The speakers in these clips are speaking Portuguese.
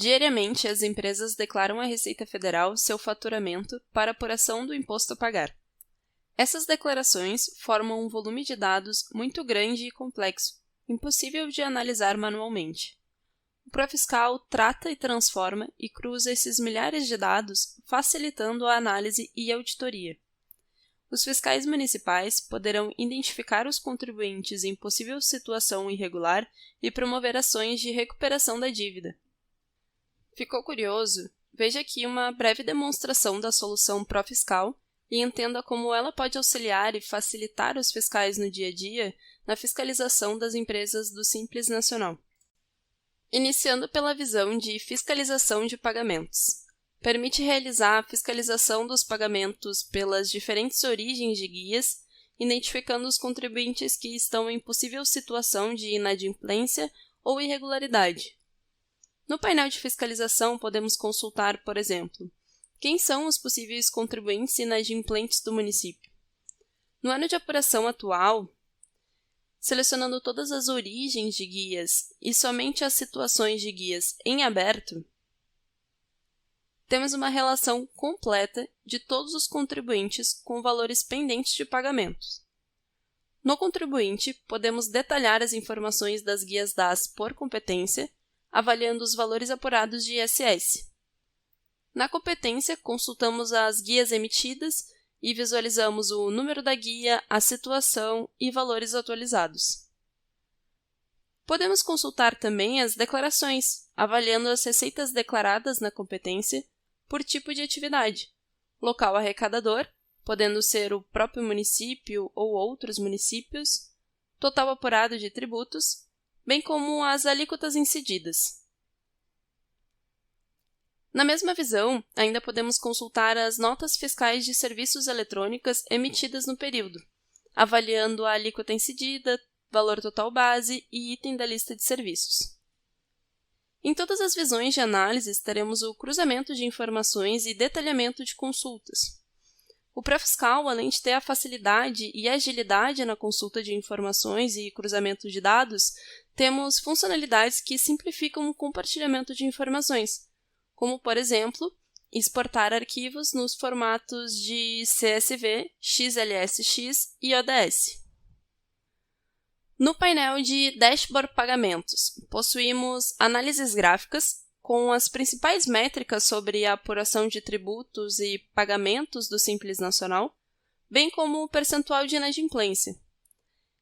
Diariamente, as empresas declaram à Receita Federal seu faturamento para apuração do imposto a pagar. Essas declarações formam um volume de dados muito grande e complexo, impossível de analisar manualmente. O Profiscal trata e transforma e cruza esses milhares de dados, facilitando a análise e auditoria. Os fiscais municipais poderão identificar os contribuintes em possível situação irregular e promover ações de recuperação da dívida. Ficou curioso? Veja aqui uma breve demonstração da solução Profiscal e entenda como ela pode auxiliar e facilitar os fiscais no dia a dia na fiscalização das empresas do Simples Nacional. Iniciando pela visão de fiscalização de pagamentos. Permite realizar a fiscalização dos pagamentos pelas diferentes origens de guias, identificando os contribuintes que estão em possível situação de inadimplência ou irregularidade. No painel de fiscalização, podemos consultar, por exemplo, quem são os possíveis contribuintes inadimplentes do município. No ano de apuração atual, selecionando todas as origens de guias e somente as situações de guias em aberto, temos uma relação completa de todos os contribuintes com valores pendentes de pagamentos. No contribuinte, podemos detalhar as informações das guias DAS por competência, avaliando os valores apurados de ISS. Na competência, consultamos as guias emitidas e visualizamos o número da guia, a situação e valores atualizados. Podemos consultar também as declarações, avaliando as receitas declaradas na competência por tipo de atividade, local arrecadador, podendo ser o próprio município ou outros municípios, total apurado de tributos, bem como as alíquotas incididas. Na mesma visão, ainda podemos consultar as notas fiscais de serviços eletrônicas emitidas no período, avaliando a alíquota incidida, valor total base e item da lista de serviços. Em todas as visões de análise, teremos o cruzamento de informações e detalhamento de consultas. O Profiscal, além de ter a facilidade e agilidade na consulta de informações e cruzamento de dados, temos funcionalidades que simplificam o compartilhamento de informações, como, por exemplo, exportar arquivos nos formatos de CSV, XLSX e ODS. No painel de Dashboard Pagamentos, possuímos análises gráficas com as principais métricas sobre a apuração de tributos e pagamentos do Simples Nacional, bem como o percentual de inadimplência.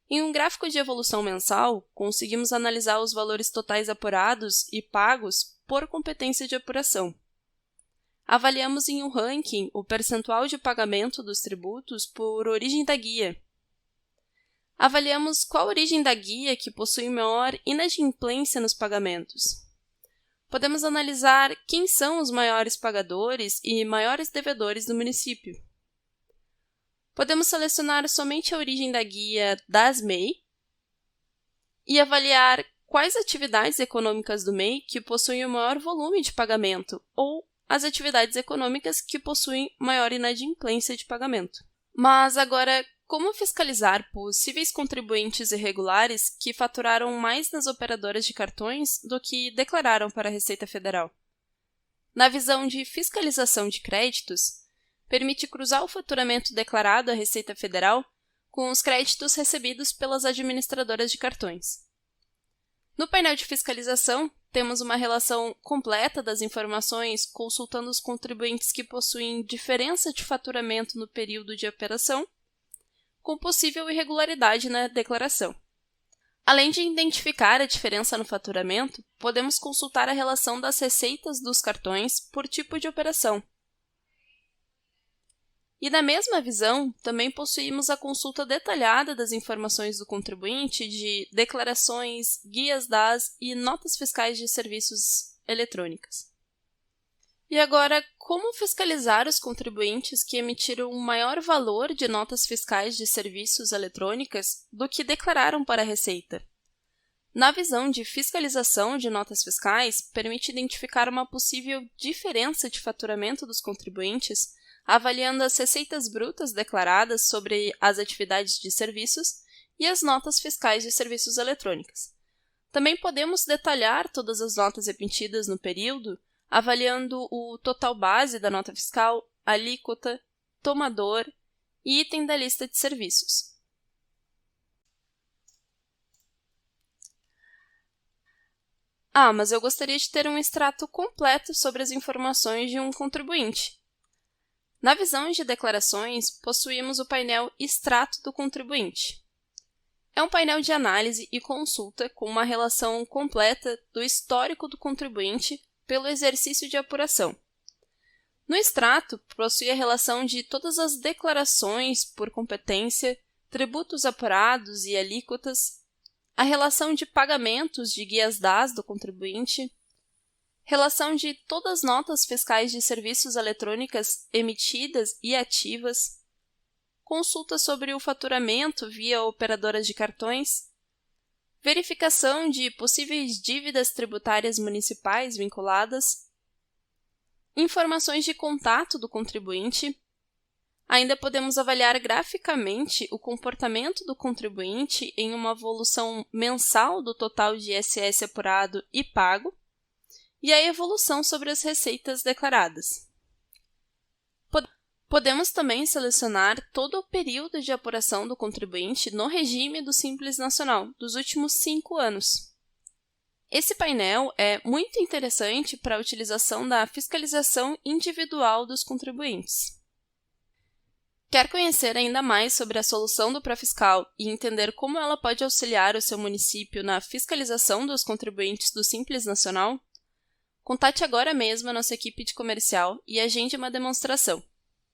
Em um gráfico de evolução mensal, conseguimos analisar os valores totais apurados e pagos por competência de apuração. Avaliamos em um ranking o percentual de pagamento dos tributos por origem da guia. Avaliamos qual origem da guia que possui maior inadimplência nos pagamentos. Podemos analisar quem são os maiores pagadores e maiores devedores do município. Podemos selecionar somente a origem da guia das MEI e avaliar quais atividades econômicas do MEI que possuem o maior volume de pagamento ou as atividades econômicas que possuem maior inadimplência de pagamento. Mas agora, como fiscalizar possíveis contribuintes irregulares que faturaram mais nas operadoras de cartões do que declararam para a Receita Federal? Na visão de fiscalização de créditos, permite cruzar o faturamento declarado à Receita Federal com os créditos recebidos pelas administradoras de cartões. No painel de fiscalização, temos uma relação completa das informações consultando os contribuintes que possuem diferença de faturamento no período de operação, com possível irregularidade na declaração. Além de identificar a diferença no faturamento, podemos consultar a relação das receitas dos cartões por tipo de operação. E na mesma visão, também possuímos a consulta detalhada das informações do contribuinte de declarações, guias DAS e notas fiscais de serviços eletrônicas. E agora, como fiscalizar os contribuintes que emitiram um maior valor de notas fiscais de serviços eletrônicas do que declararam para a Receita? Na visão de fiscalização de notas fiscais, permite identificar uma possível diferença de faturamento dos contribuintes, avaliando as receitas brutas declaradas sobre as atividades de serviços e as notas fiscais de serviços eletrônicas. Também podemos detalhar todas as notas emitidas no período, avaliando o total base da nota fiscal, alíquota, tomador e item da lista de serviços. Mas eu gostaria de ter um extrato completo sobre as informações de um contribuinte. Na visão de declarações, possuímos o painel Extrato do contribuinte. É um painel de análise e consulta com uma relação completa do histórico do contribuinte pelo exercício de apuração. No extrato, possui a relação de todas as declarações por competência, tributos apurados e alíquotas, a relação de pagamentos de guias DAS do contribuinte, relação de todas as notas fiscais de serviços eletrônicas emitidas e ativas, consulta sobre o faturamento via operadoras de cartões, verificação de possíveis dívidas tributárias municipais vinculadas, informações de contato do contribuinte. Ainda podemos avaliar graficamente o comportamento do contribuinte em uma evolução mensal do total de ISS apurado e pago e a evolução sobre as receitas declaradas. Podemos também selecionar todo o período de apuração do contribuinte no regime do Simples Nacional dos últimos 5 anos. Esse painel é muito interessante para a utilização da fiscalização individual dos contribuintes. Quer conhecer ainda mais sobre a solução do Pró-Fiscal e entender como ela pode auxiliar o seu município na fiscalização dos contribuintes do Simples Nacional? Contate agora mesmo a nossa equipe de comercial e agende uma demonstração.